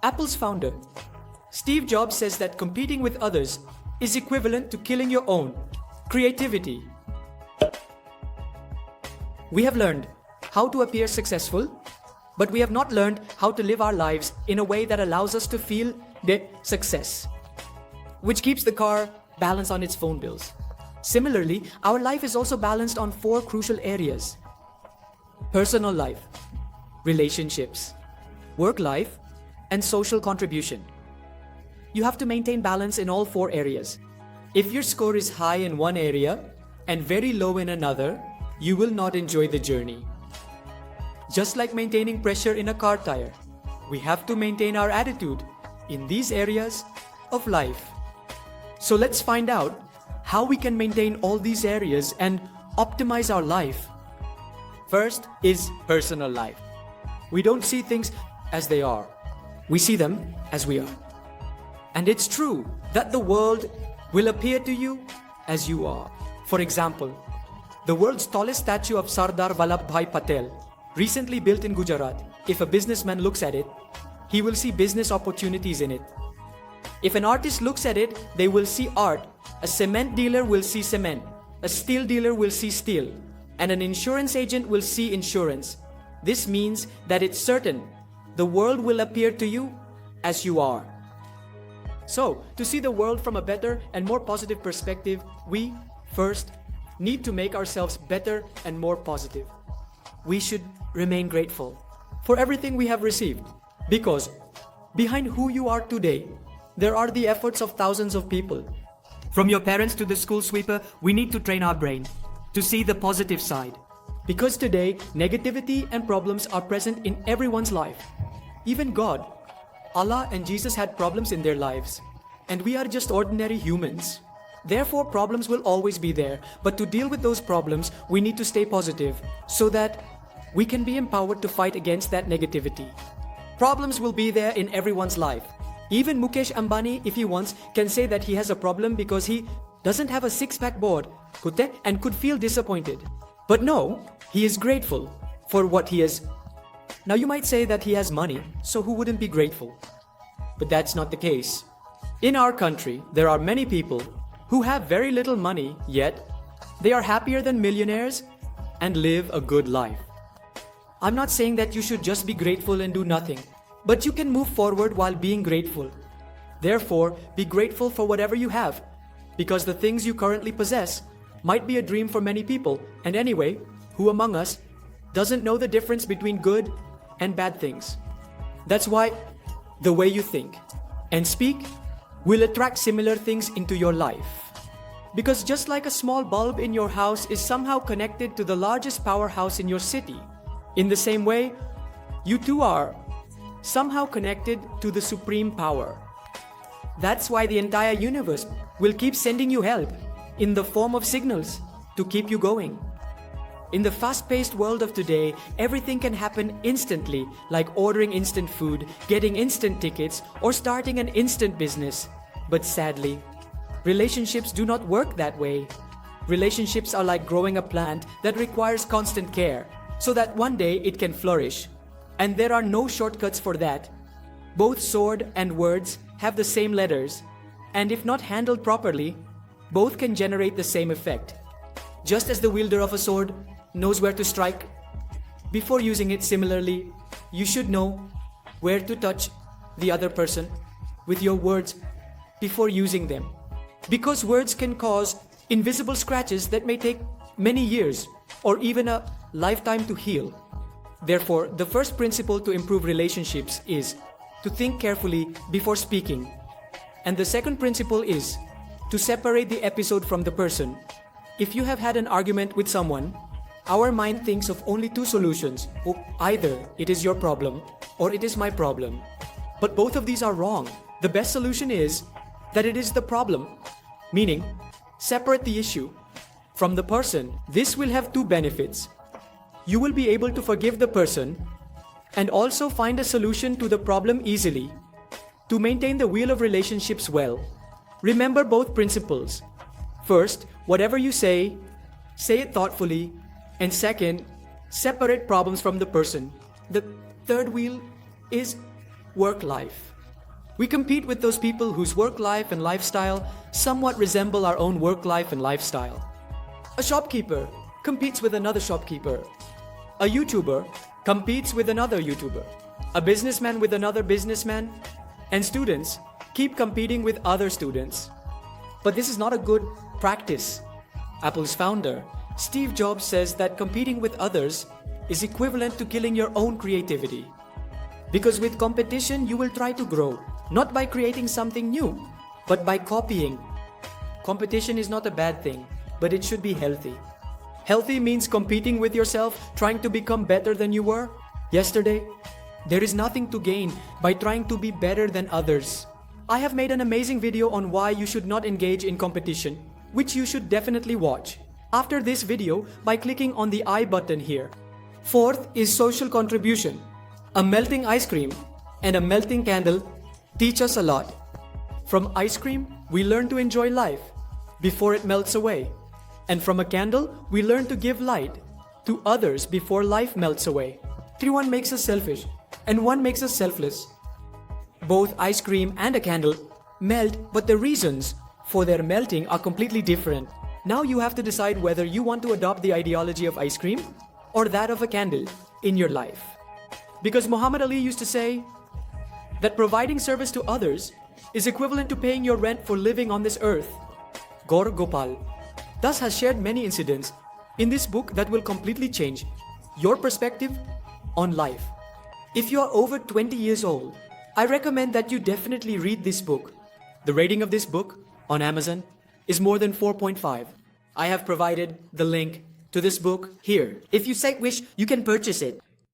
Apple's founder, Steve Jobs, says that competing with others is equivalent to killing your own creativity. We have learned how to appear successful, but we have not learned how to live our lives in a way that allows us to feel the success, which keeps the car balanced on its phone bills. Similarly, our life is also balanced on 4 crucial areas: personal life, relationships, work life, and social contribution. You have to maintain balance in all 4 areas. If your score is high in one area and very low in another, you will not enjoy the journey. Just like maintaining pressure in a car tire, we have to maintain our attitude in these areas of life. So let's find out how we can maintain all these areas and optimize our life. First is personal life. We don't see things as they are. We see them as we are. And it's true that the world will appear to you as you are. For example, the world's tallest statue of Sardar Vallabhbhai Patel, recently built in Gujarat, if a businessman looks at it, he will see business opportunities in it. If an artist looks at it, they will see art. A cement dealer will see cement. A steel dealer will see steel. And an insurance agent will see insurance. This means that it's certain the world will appear to you as you are. So, to see the world from a better and more positive perspective, we, first, need to make ourselves better and more positive. We should remain grateful for everything we have received, because behind who you are today, there are the efforts of thousands of people. From your parents to the school sweeper, we need to train our brain to see the positive side. Because today, negativity and problems are present in everyone's life. Even God, Allah and Jesus had problems in their lives. And we are just ordinary humans. Therefore, problems will always be there. But to deal with those problems, we need to stay positive so that we can be empowered to fight against that negativity. Problems will be there in everyone's life. Even Mukesh Ambani, if he wants, can say that he has a problem because he doesn't have a six-pack board, and could feel disappointed. But no, he is grateful for what he has. Now you might say that he has money, so who wouldn't be grateful? But that's not the case. In our country, there are many people who have very little money, yet they are happier than millionaires and live a good life. I'm not saying that you should just be grateful and do nothing, but you can move forward while being grateful. Therefore, be grateful for whatever you have, because the things you currently possess might be a dream for many people, and anyway, who among us doesn't know the difference between good and bad things? That's why the way you think and speak will attract similar things into your life. Because just like a small bulb in your house is somehow connected to the largest powerhouse in your city, in the same way, you too are somehow connected to the supreme power. That's why the entire universe will keep sending you help in the form of signals to keep you going. In the fast-paced world of today, everything can happen instantly, like ordering instant food, getting instant tickets, or starting an instant business. But sadly, relationships do not work that way. Relationships are like growing a plant that requires constant care, so that one day it can flourish. And there are no shortcuts for that. Both sword and words have the same letters, and if not handled properly, both can generate the same effect. Just as the wielder of a sword knows where to strike before using it, similarly, you should know where to touch the other person with your words before using them. Because words can cause invisible scratches that may take many years or even a lifetime to heal. Therefore, the first principle to improve relationships is to think carefully before speaking. And the second principle is to separate the episode from the person. If you have had an argument with someone, our mind thinks of only 2 solutions. Either it is your problem or it is my problem. But both of these are wrong. The best solution is that it is the problem, meaning separate the issue from the person. This will have 2 benefits. You will be able to forgive the person and also find a solution to the problem easily. To maintain the wheel of relationships well, remember both principles. First, whatever you say it thoughtfully. And second, separate problems from the person. The third wheel is work life. We compete with those people whose work life and lifestyle somewhat resemble our own work life and lifestyle. A shopkeeper competes with another shopkeeper. A YouTuber competes with another YouTuber. A businessman with another businessman. And students keep competing with other students. But this is not a good practice. Apple's founder, Steve Jobs, says that competing with others is equivalent to killing your own creativity. Because with competition, you will try to grow, not by creating something new, but by copying. Competition is not a bad thing, but it should be healthy. Healthy means competing with yourself, trying to become better than you were yesterday. There is nothing to gain by trying to be better than others. I have made an amazing video on why you should not engage in competition, which you should definitely watch after this video by clicking on the I button here. Fourth is social contribution. A melting ice cream and a melting candle teach us a lot. From ice cream, we learn to enjoy life before it melts away. And from a candle, we learn to give light to others before life melts away. One makes us selfish and one makes us selfless. Both ice cream and a candle melt, but the reasons for their melting are completely different. Now you have to decide whether you want to adopt the ideology of ice cream or that of a candle in your life. Because Muhammad Ali used to say that providing service to others is equivalent to paying your rent for living on this earth. Gaur Gopal thus has shared many incidents in this book that will completely change your perspective on life. If you are over 20 years old, I recommend that you definitely read this book. The rating of this book on Amazon is more than 4.5. I have provided the link to this book here. If you say wish, you can purchase it.